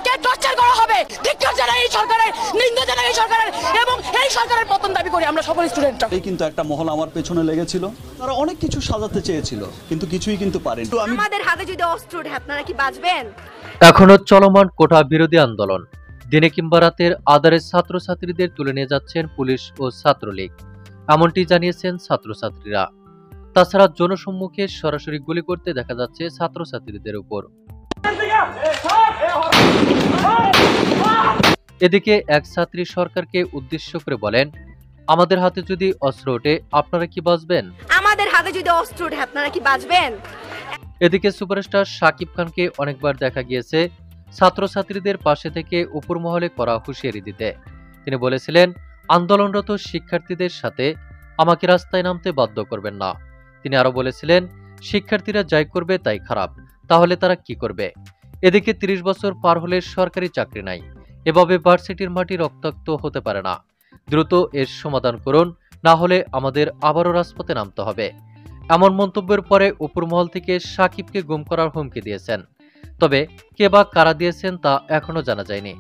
আমাদেরকে টর্চার করা হবে। ধিক্কার জানাই এই সরকারের, নিন্দা জানাই এই সরকারের, এবং এই সরকারের পতন দাবি করি আমরা সকল স্টুডেন্টরা। এই কিন্তু একটা মহল আমার পেছনে লেগেছিল, তারা অনেক কিছু সাজাতে চেয়েছিল কিন্তু কিছুই কিন্তু পারেনি। আমাদের হাতে যদি অস্ত্র ওঠে আপনারা কি বাঁচবেন? এখনো চলমান কোটা বিরোধী আন্দোলন। দিনে কিংবা রাতের আধারে ছাত্রছাত্রীদের তুলে নিয়ে যাচ্ছেন পুলিশ ও ছাত্রলীগ, এমনটি জানিয়েছেন ছাত্রছাত্রীরা। তাছাড়া জনসম্মুখে সরাসরি গুলি করতে দেখা যাচ্ছে ছাত্রছাত্রীদের উপর। এদিকে এক ছাত্রী সরকারকে উদ্দেশ্য করে বলেন, আমাদের হাতে যদি অস্ত্র ওঠে আপনারা কি বাঁচবেন? আমাদের হাতে যদি অস্ত্র ওঠে আপনারা কি বাঁচবেন? এদিকে সুপারস্টার শাকিব খানকে অনেকবার দেখা গিয়েছে ছাত্রছাত্রীদের পাশে থেকে উপর মহলে করা হুঁশিয়ারি দিতে। তিনি বলেছিলেন, আন্দোলনরত শিক্ষার্থীদের সাথে আমাকে রাস্তায় নামতে বাধ্য করবেন না। তিনি আরো বলেছিলেন, শিক্ষার্থীরা যাই করবে তাই খারাপ, তাহলে তারা কি করবে? এদিকে ৩০ বছর পার হলে সরকারি চাকরি নাই, এভাবে ভার্সিটির মাটি রক্তাক্ত হতে পারে না। দ্রুত এর সমাধান করুন, না হলে আমাদের আবারও রাজপথে নামতে হবে। এমন মন্তব্যের পরে উপরমহল থেকে সাকিবকে গুম করার হুমকি দিয়েছেন। তবে কে বা কারা দিয়েছেন তা এখনো জানা যায়নি।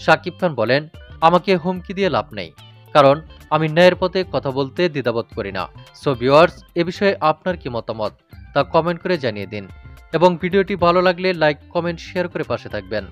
সাকিব খান বলেন, আমাকে হুমকি দিয়ে লাভ নেই, কারণ আমি ন্যায়ের পথে কথা বলতে দ্বিধাবোধ করি না। সো ভিউয়ার্স, এ বিষয়ে আপনার কি মতামত তা কমেন্ট করে জানিয়ে দিন, এবং ভিডিওটি ভালো লাগলে লাইক, কমেন্ট, শেয়ার করে পাশে থাকবেন।